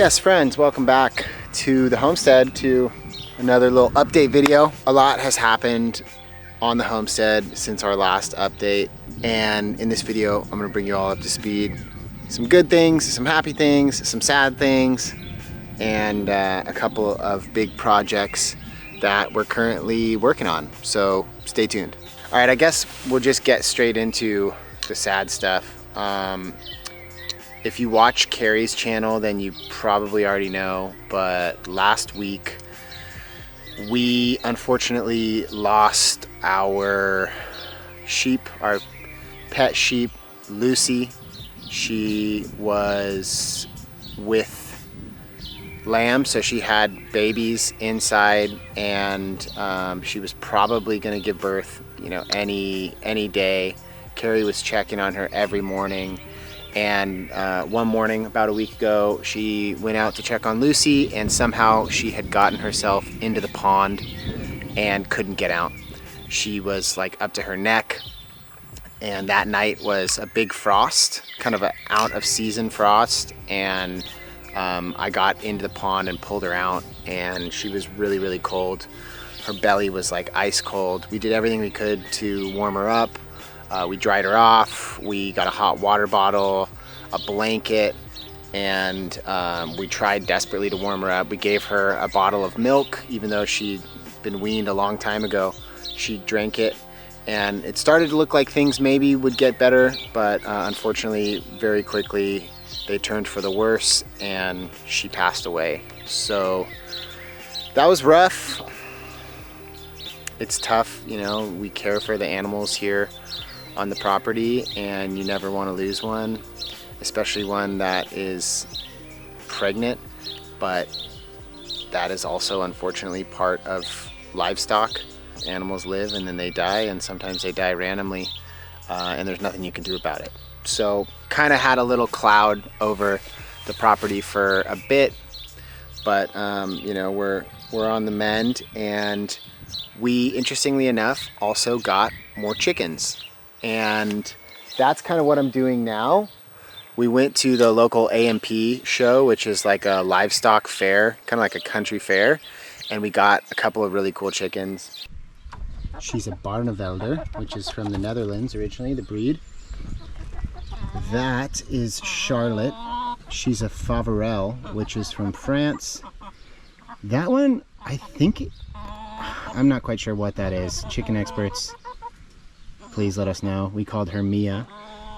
Yes, friends, welcome back to the homestead, to another little update video. A lot has happened on the homestead since our last update, and in this video I'm going to bring you all up to speed. Some good things, some happy things, some sad things, and a couple of big projects that we're currently working on, so stay tuned. All right, I guess we'll just get straight into the sad stuff. If you watch Carrie's channel, then you probably already know, but last week we unfortunately lost our sheep, our pet sheep, Lucy. She was with lamb, so she had babies inside, and she was probably going to give birth, you know, any day. Carrie was checking on her every morning. And one morning about a week ago, she went out to check on Lucy, and somehow she had gotten herself into the pond and couldn't get out. She was like up to her neck, and that night was a big frost, kind of an out of season frost, and I got into the pond and pulled her out, and she was really, really cold. Her belly was like ice cold. We did everything we could to warm her up. We dried her off, we got a hot water bottle, a blanket, and we tried desperately to warm her up. We gave her a bottle of milk, even though she'd been weaned a long time ago. She drank it, and it started to look like things maybe would get better, but unfortunately, very quickly, they turned for the worse, and she passed away. So that was rough. It's tough, you know, we care for the animals here on the property, and you never want to lose one, especially one that is pregnant, but that is also unfortunately part of livestock. Animals live and then they die, and sometimes they die randomly, and there's nothing you can do about it. So kind of had a little cloud over the property for a bit, but you know, we're on the mend, and we, interestingly enough, also got more chickens. And that's kind of what I'm doing now. We went to the local AMP show, which is like a livestock fair, kind of like a country fair, and we got a couple of really cool chickens. She's a Barnevelder, which is from the Netherlands originally, the breed. That is Charlotte. She's a Faverel, which is from France. That one, I think, I'm not quite sure what that is. Chicken experts, please let us know. We called her Mia.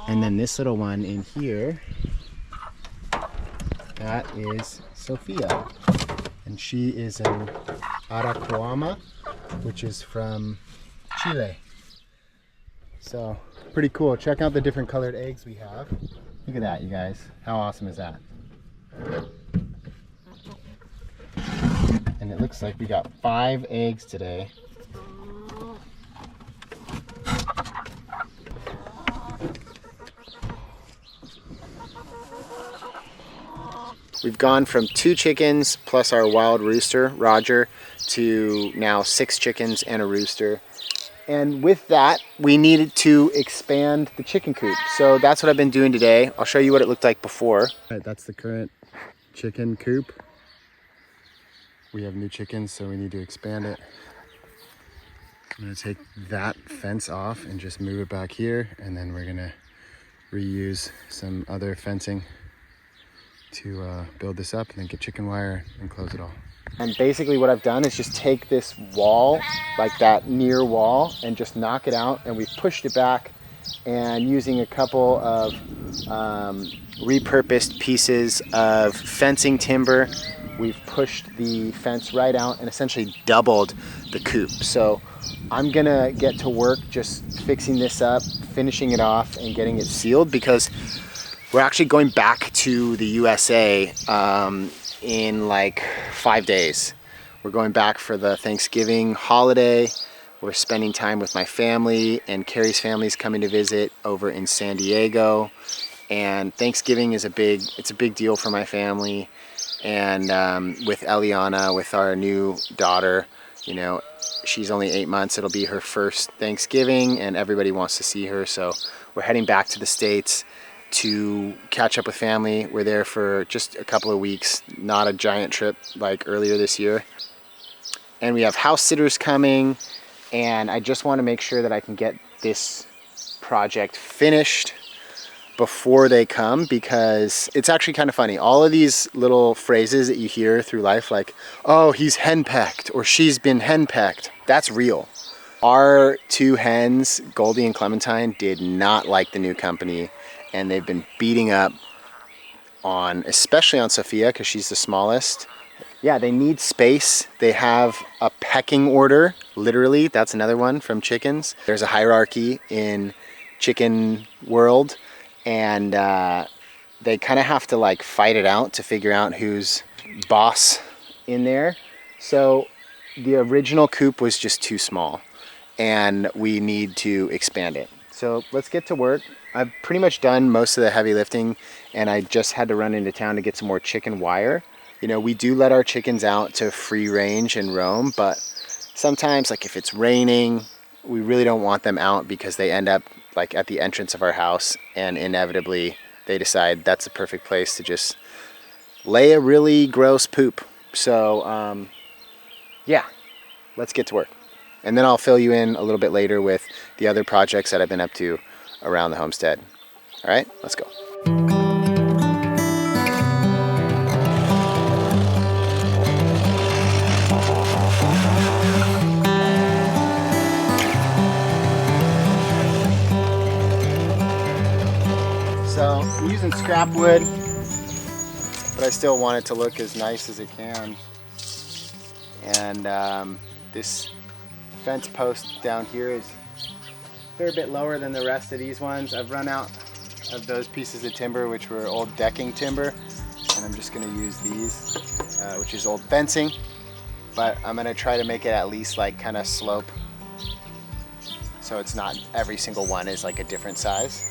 And then this little one in here, that is Sophia. And she is an Aracuama, which is from Chile. So pretty cool. Check out the different colored eggs we have. Look at that, you guys. How awesome is that? And it looks like we got 5 eggs today. We've gone from 2 chickens plus our wild rooster, Roger, to now 6 chickens and a rooster. And with that, we needed to expand the chicken coop. So that's what I've been doing today. I'll show you what it looked like before. All right, that's the current chicken coop. We have new chickens, so we need to expand it. I'm gonna take that fence off and just move it back here, and then we're gonna reuse some other fencing to build this up, and then get chicken wire and close it all. And basically what I've done is just take this wall, like that near wall, and just knock it out, and we've pushed it back, and using a couple of repurposed pieces of fencing timber, we've pushed the fence right out and essentially doubled the coop. So I'm gonna get to work just fixing this up, finishing it off, and getting it sealed, because we're actually going back to the USA in like 5 days. We're going back for the Thanksgiving holiday. We're spending time with my family, and Carrie's family is coming to visit over in San Diego. And Thanksgiving is a big deal for my family. And with Eliana, with our new daughter, you know, she's only 8 months. It'll be her first Thanksgiving, and everybody wants to see her. So we're heading back to the States, to catch up with family. We're there for just a couple of weeks, not a giant trip like earlier this year. And we have house sitters coming, and I just want to make sure that I can get this project finished before they come, because it's actually kind of funny. All of these little phrases that you hear through life, like, oh, he's henpecked, or she's been henpecked, that's real. Our two hens, Goldie and Clementine, did not like the new company, and they've been beating up on, especially on Sophia, because she's the smallest. Yeah, they need space. They have a pecking order, literally. That's another one from chickens. There's a hierarchy in chicken world, and they kind of have to like fight it out to figure out who's boss in there. So the original coop was just too small, and we need to expand it. So let's get to work. I've pretty much done most of the heavy lifting, and I just had to run into town to get some more chicken wire. You know, we do let our chickens out to free range and roam, but sometimes, like if it's raining, we really don't want them out, because they end up like at the entrance of our house, and inevitably they decide that's the perfect place to just lay a really gross poop. So yeah, let's get to work. And then I'll fill you in a little bit later with the other projects that I've been up to around the homestead. All right, let's go. So I'm using scrap wood, but I still want it to look as nice as it can. And this fence post down here is a fair bit lower than the rest of these ones. I've run out of those pieces of timber, which were old decking timber, and I'm just going to use these, which is old fencing, but I'm going to try to make it at least like kind of slope, so it's not every single one is like a different size.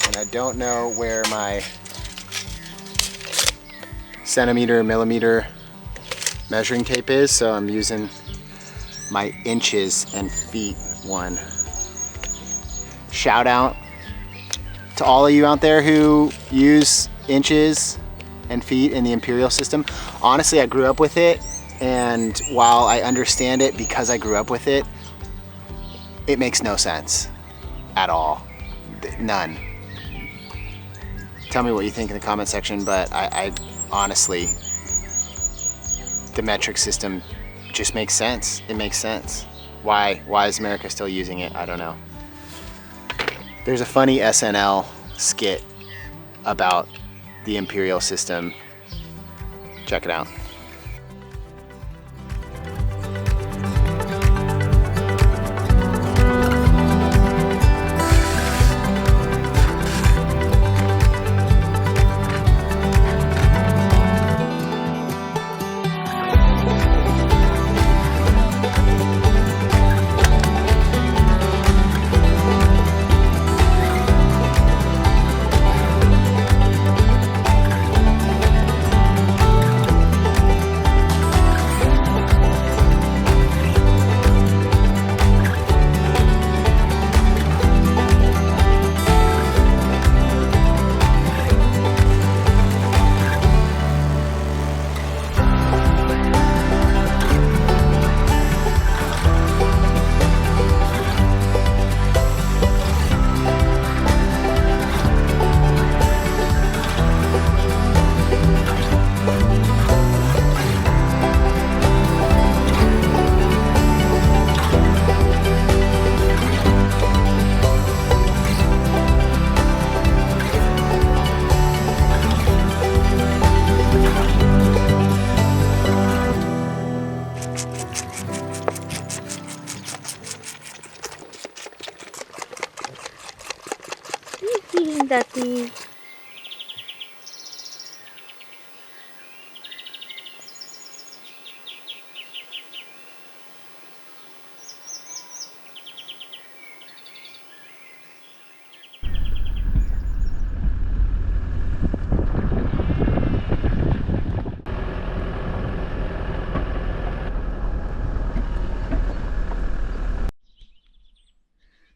And I don't know where my centimeter, millimeter measuring tape is, so I'm using my inches and feet one. Shout out to all of you out there who use inches and feet in the imperial system. Honestly, I grew up with it, and while I understand it because I grew up with it, it makes no sense at all. None. Tell me what you think in the comment section, but I honestly, the metric system just makes sense. It makes sense. Why is America still using it? I don't know. There's a funny SNL skit about the imperial system. Check it out. Daddy.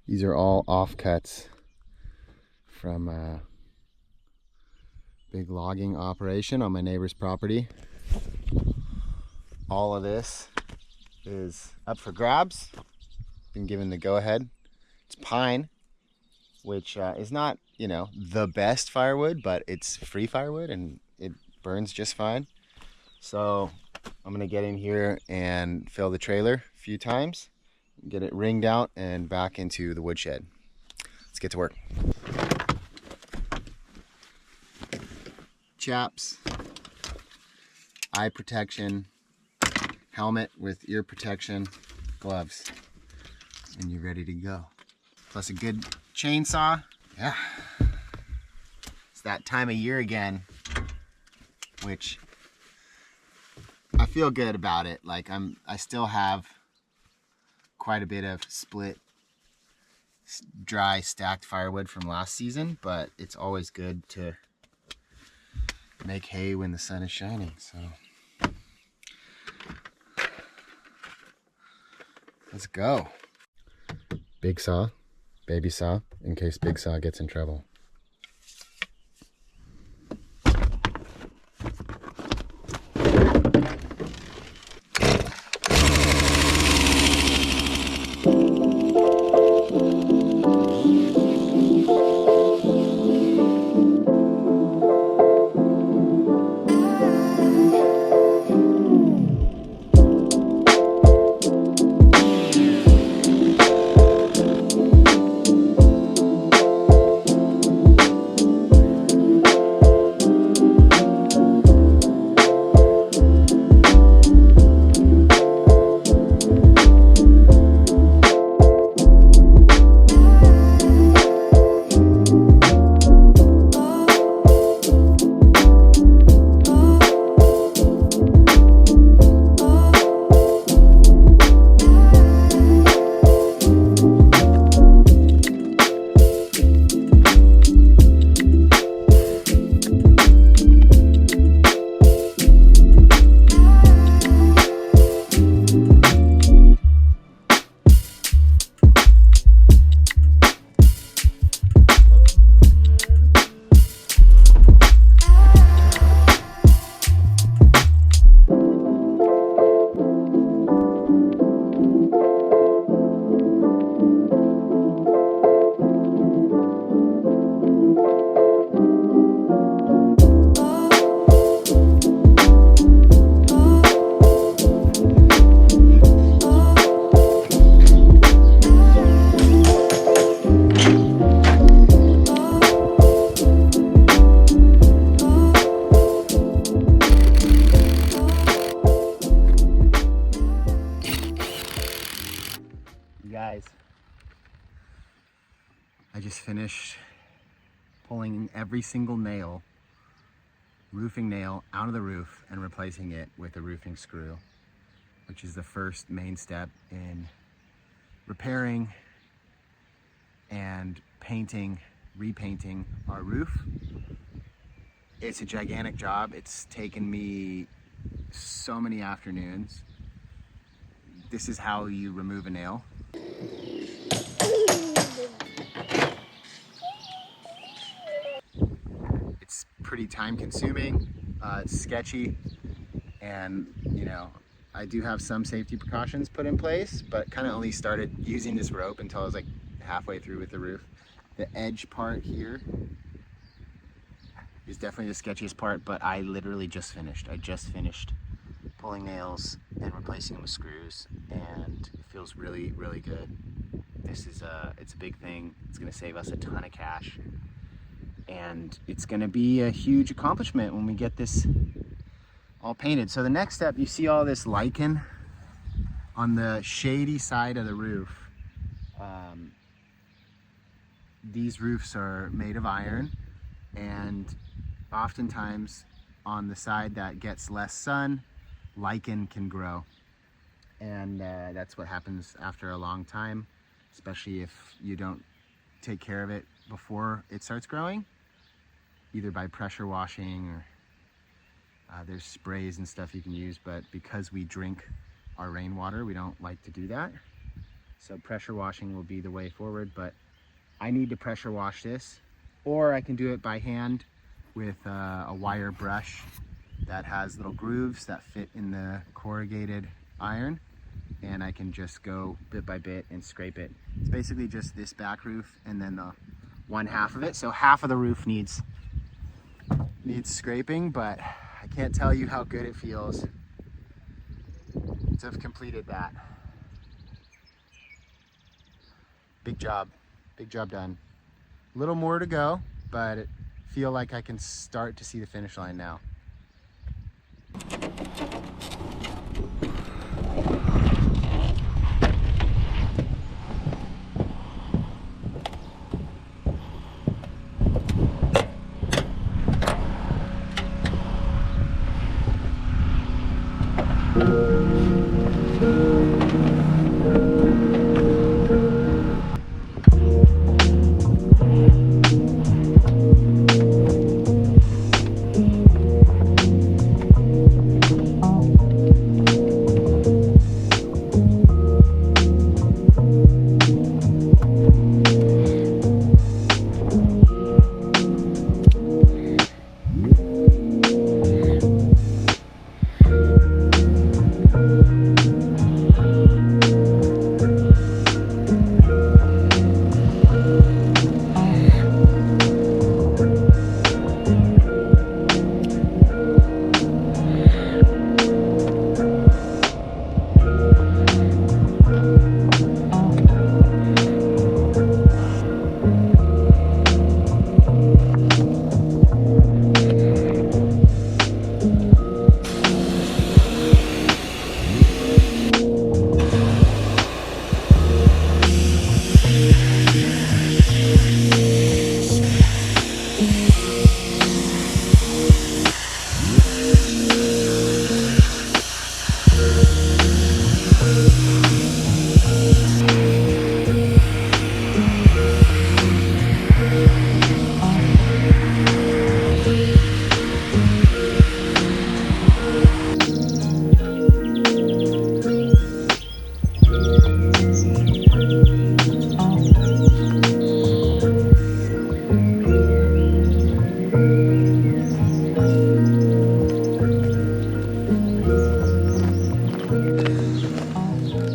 These are all offcuts from Big logging operation on my neighbor's property. All of this is up for grabs. Been given the go-ahead. It's pine, which is not, you know, the best firewood, but it's free firewood and it burns just fine. So I'm gonna get in here and fill the trailer a few times, get it ringed out and back into the woodshed. Let's get to work. Chaps, eye protection, helmet with ear protection, gloves, and you're ready to go. Plus a good chainsaw. Yeah, it's that time of year again, which I feel good about it. Like I still have quite a bit of split, dry, stacked firewood from last season, but it's always good to make hay when the sun is shining. So let's go. Big saw, baby saw, in case big saw gets in trouble. Guys, I just finished pulling every single nail, roofing nail, out of the roof and replacing it with a roofing screw, which is the first main step in repairing and painting, repainting our roof. It's a gigantic job. It's taken me so many afternoons. This is how you remove a nail. It's pretty time consuming, it's sketchy, and you know, I do have some safety precautions put in place, but kind of only started using this rope until I was like halfway through with the roof. The edge part here is definitely the sketchiest part, but I literally just finished. I just finished pulling nails and replacing them with screws, and it feels really, really good. This is it's a big thing. It's gonna save us a ton of cash, and it's gonna be a huge accomplishment when we get this all painted. So the next step, you see all this lichen on the shady side of the roof. These roofs are made of iron, and oftentimes on the side that gets less sun, lichen can grow, and that's what happens after a long time, especially if you don't take care of it before it starts growing, either by pressure washing or there's sprays and stuff you can use, but because we drink our rainwater, we don't like to do that. So pressure washing will be the way forward, but I need to pressure wash this, or I can do it by hand with a wire brush that has little grooves that fit in the corrugated iron, and I can just go bit by bit and scrape it. It's basically just this back roof and then the one half of it. So half of the roof needs scraping, but I can't tell you how good it feels to have completed that. Big job done. A little more to go, but I feel like I can start to see the finish line now.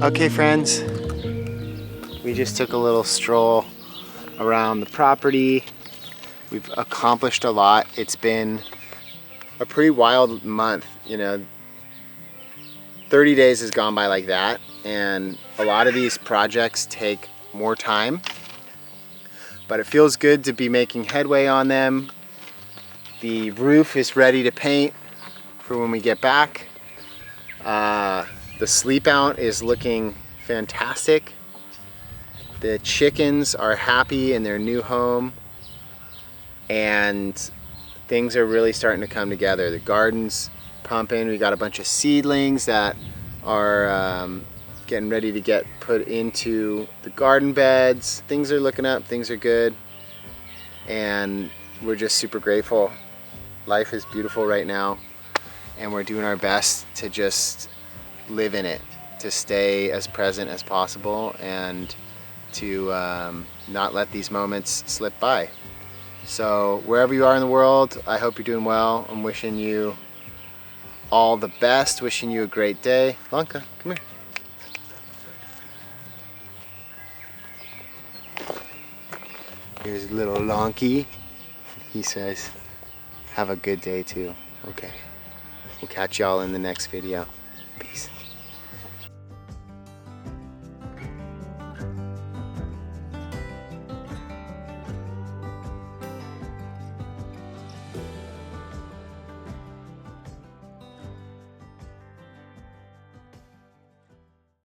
Okay friends, we just took a little stroll around the property. We've accomplished a lot. It's been a pretty wild month, you know. 30 days has gone by like that, and a lot of these projects take more time, but it feels good to be making headway on them. The roof is ready to paint for when we get back. The sleep out is looking fantastic. The chickens are happy in their new home, and things are really starting to come together. The garden's pumping. We got a bunch of seedlings that are getting ready to get put into the garden beds. Things are looking up, things are good, and we're just super grateful. Life is beautiful right now, and we're doing our best to just live in it, to stay as present as possible, and to not let these moments slip by. So wherever you are in the world, I hope you're doing well. I'm wishing you all the best, wishing you a great day. Blanca, come here. Here's little Lonky. He says, have a good day too. Okay. We'll catch y'all in the next video. Peace.